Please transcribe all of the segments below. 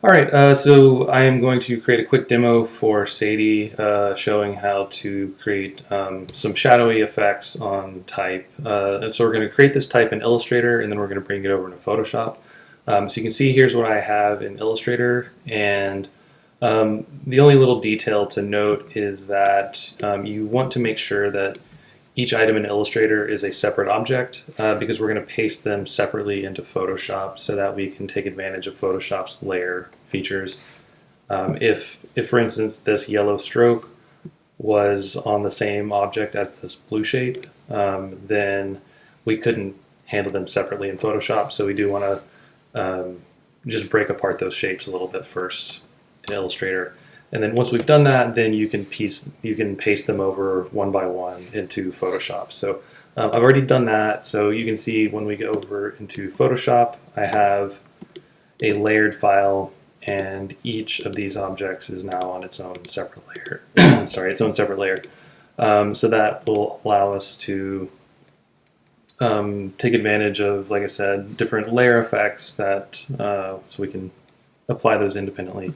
All right, so I am going to create a quick demo for Sadie showing how to create some shadowy effects on type. And so we're going to create this type in Illustrator, and then we're going to bring it over into Photoshop. So you can see here's what I have in Illustrator, and the only little detail to note is that you want to make sure that each item in Illustrator is a separate object because we're going to paste them separately into Photoshop so that we can take advantage of Photoshop's layer features. If for instance, this yellow stroke was on the same object as this blue shape, then we couldn't handle them separately in Photoshop. So we do want to just break apart those shapes a little bit first in Illustrator. And then once we've done that, then you can paste them over one by one into Photoshop. So I've already done that. So you can see when we go over into Photoshop, I have a layered file, and each of these objects is now on its own separate layer. Sorry, its own separate layer. So that will allow us to take advantage of, like I said, different layer effects that so we can apply those independently.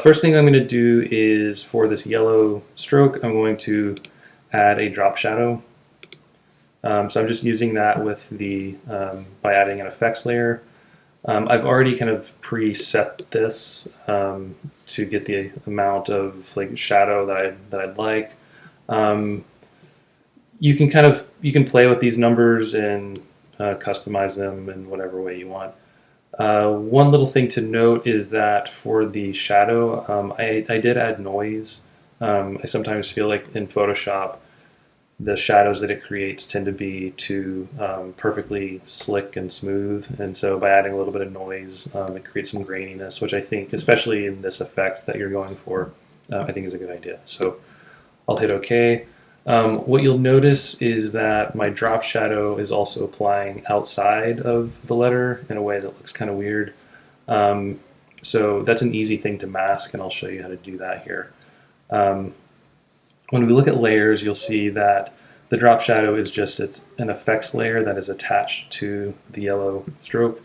First thing I'm going to do is for this yellow stroke, I'm going to add a drop shadow. So I'm just using that with the by adding an effects layer. I've already kind of preset this to get the amount of like shadow that I'd like. You can play with these numbers and customize them in whatever way you want. One little thing to note is that for the shadow, I did add noise. I sometimes feel like in Photoshop, the shadows that it creates tend to be too perfectly slick and smooth, and so by adding a little bit of noise, it creates some graininess, which I think, especially in this effect that you're going for, I think is a good idea. So I'll hit OK. What you'll notice is that my drop shadow is also applying outside of the letter in a way that looks kind of weird. So that's an easy thing to mask, and I'll show you how to do that here. When we look at layers, you'll see that the drop shadow is just an effects layer that is attached to the yellow stroke.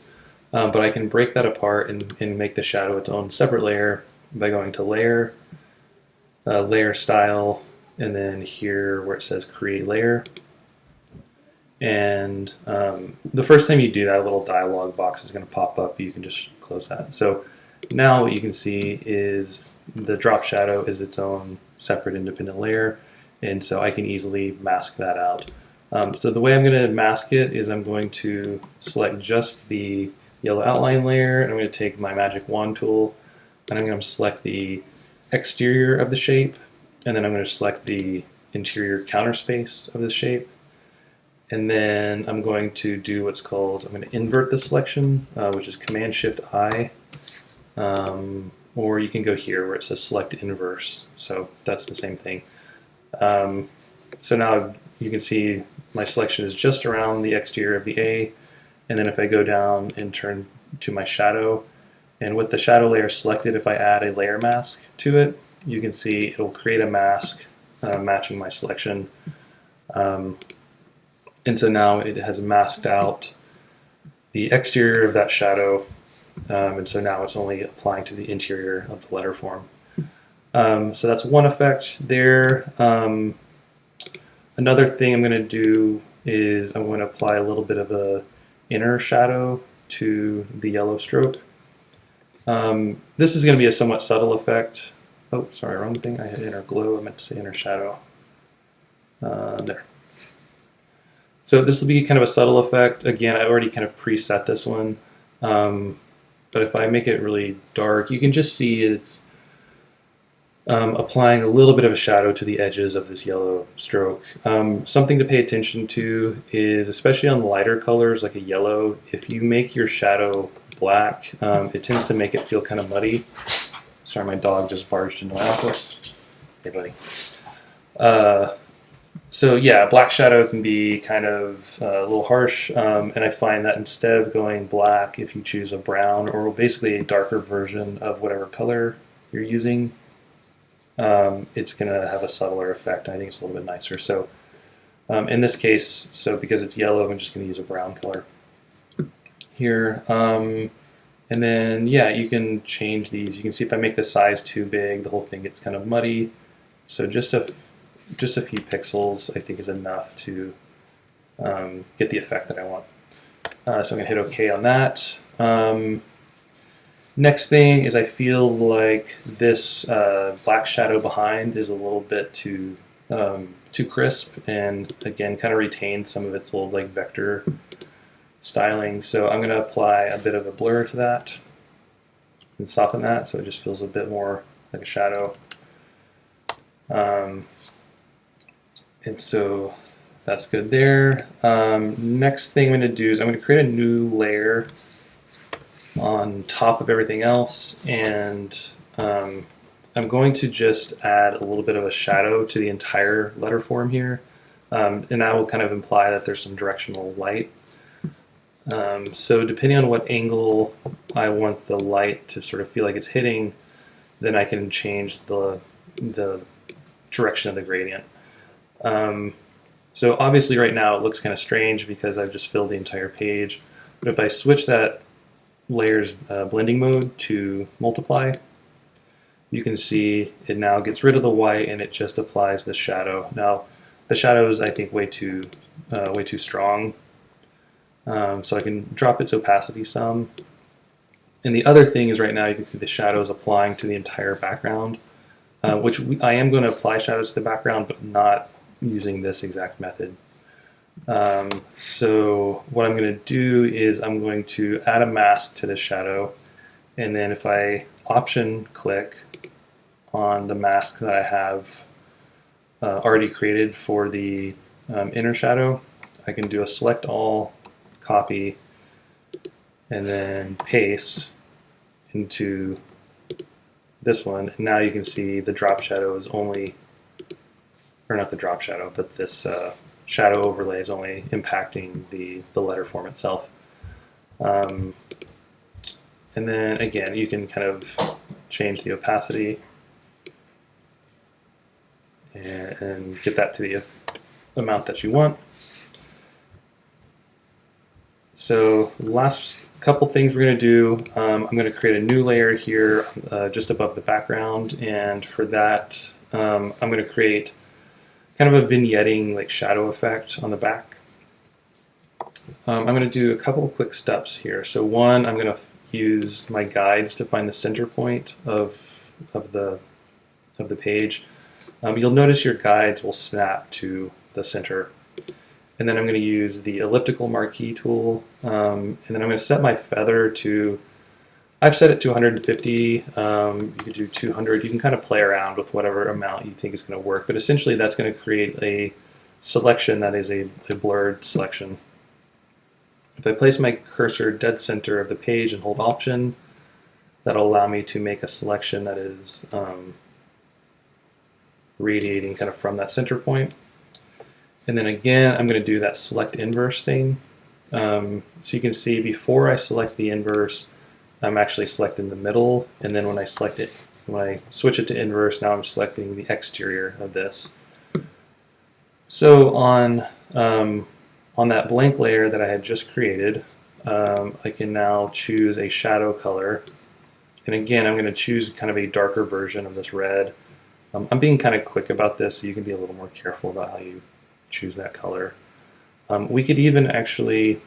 But I can break that apart and make the shadow its own separate layer by going to Layer, Layer Style, and then here where it says Create Layer. And the first time you do that, a little dialog box is going to pop up. You can just close that. So now what you can see is the drop shadow is its own separate independent layer, and so I can easily mask that out. So the way I'm going to mask it is I'm going to select just the yellow outline layer, and I'm going to take my magic wand tool, and I'm going to select the exterior of the shape, and then I'm going to select the interior counter space of the shape. And then I'm going to do what's called, I'm going to invert the selection, which is Command-Shift-I. Or you can go here where it says Select Inverse. So that's the same thing. So now you can see my selection is just around the exterior of the A. And then if I go down and turn to my shadow, and with the shadow layer selected, if I add a layer mask to it, you can see it'll create a mask matching my selection. And so now it has masked out the exterior of that shadow, and so now it's only applying to the interior of the letter form. So that's one effect there. Another thing I'm going to do is I'm going to apply a little bit of a inner shadow to the yellow stroke. This is going to be a somewhat subtle effect. Oh, sorry, wrong thing. I had inner glow. I meant to say inner shadow. There. So this will be kind of a subtle effect. Again, I already kind of preset this one. But if I make it really dark, you can just see it's applying a little bit of a shadow to the edges of this yellow stroke. Something to pay attention to is, especially on lighter colors like a yellow, if you make your shadow black, it tends to make it feel kind of muddy. Sorry, my dog just barged into my office. Hey, buddy. So yeah, black shadow can be kind of a little harsh, and I find that instead of going black, if you choose a brown or basically a darker version of whatever color you're using, it's going to have a subtler effect. I think it's a little bit nicer. So in this case, so because it's yellow, I'm just going to use a brown color here. And then, yeah, you can change these. You can see if I make the size too big, the whole thing gets kind of muddy. So just a few pixels, I think, is enough to get the effect that I want. So I'm going to hit OK on that. Next thing is I feel like this black shadow behind is a little bit too crisp, and again, kind of retains some of its little like vector styling. So I'm going to apply a bit of a blur to that and soften that so it just feels a bit more like a shadow. And so that's good there. Next thing I'm going to do is I'm going to create a new layer on top of everything else, and I'm going to just add a little bit of a shadow to the entire letter form here, and that will kind of imply that there's some directional light. So depending on what angle I want the light to sort of feel like it's hitting, then I can change the direction of the gradient. So obviously right now it looks kind of strange because I've just filled the entire page, but if I switch that layer's blending mode to multiply, you can see it now gets rid of the white and it just applies the shadow. Now the shadow is, I think, way too strong, so I can drop its opacity some. And the other thing is right now you can see the shadow is applying to the entire background, which I am going to apply shadows to the background, but not using this exact method. So what I'm going to do is I'm going to add a mask to the shadow, and then if I option click on the mask that I have already created for the inner shadow, I can do a select all, copy, and then paste into this one. And now you can see the drop shadow is only, or not the drop shadow, but this shadow overlay is only impacting the letter form itself. And then again, you can kind of change the opacity and get that to the amount that you want. So the last couple things we're going to do, I'm going to create a new layer here just above the background, and for that I'm going to create kind of a vignetting like shadow effect on the back. I'm going to do a couple of quick steps here. So one, I'm going to use my guides to find the center point of the page. You'll notice your guides will snap to the center. And then I'm going to use the elliptical marquee tool, and then I'm going to set my feather to, I've set it to 150, you could do 200, you can kind of play around with whatever amount you think is going to work, but essentially that's going to create a selection that is a blurred selection. If I place my cursor dead center of the page and hold Option, that'll allow me to make a selection that is radiating kind of from that center point. And then again, I'm going to do that select inverse thing. So you can see before I select the inverse, I'm actually selecting the middle, and then when I select it, when I switch it to inverse, now I'm selecting the exterior of this. So on that blank layer that I had just created, I can now choose a shadow color. And again, I'm going to choose kind of a darker version of this red. I'm being kind of quick about this, so you can be a little more careful about how you choose that color. We could even actually,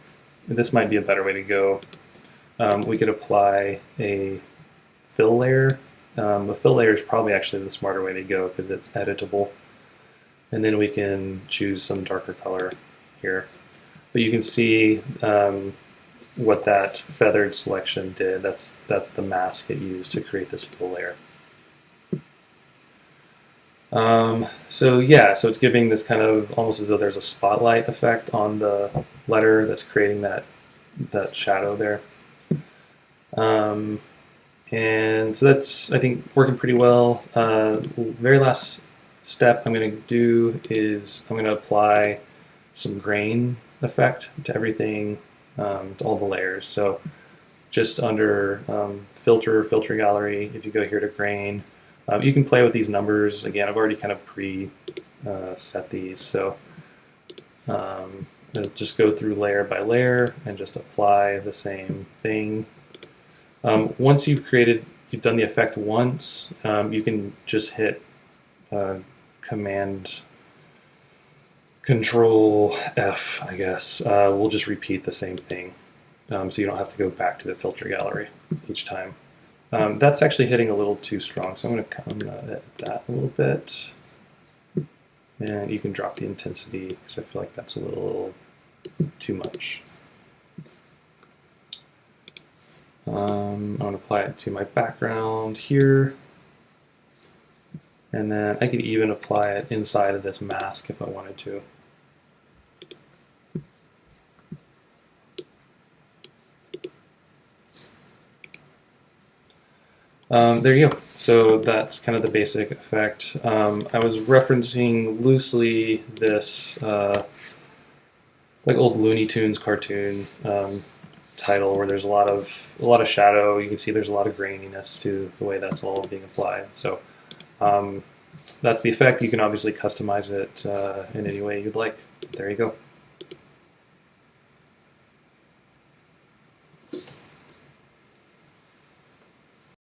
this might be a better way to go, we could apply a fill layer. The fill layer is probably actually the smarter way to go because it's editable. And then we can choose some darker color here. But you can see what that feathered selection did. That's the mask it used to create this fill layer. So yeah, so it's giving this kind of almost as though there's a spotlight effect on the letter that's creating that shadow there. And so that's, I think, working pretty well. Very last step I'm going to do is I'm going to apply some grain effect to everything, to all the layers. So just under filter gallery, if you go here to grain, you can play with these numbers. Again, I've already kind of set these, so just go through layer by layer and just apply the same thing. Once you've done the effect once, you can just hit Command Control F, I guess. We'll just repeat the same thing, so you don't have to go back to the filter gallery each time. That's actually hitting a little too strong, so I'm going to edit that a little bit. And you can drop the intensity because I feel like that's a little too much. I'm going to apply it to my background here. And then I could even apply it inside of this mask if I wanted to. There you go. So that's kind of the basic effect. I was referencing loosely this like old Looney Tunes cartoon title where there's a lot of shadow. You can see there's a lot of graininess to the way that's all being applied. So that's the effect. You can obviously customize it in any way you'd like. There you go.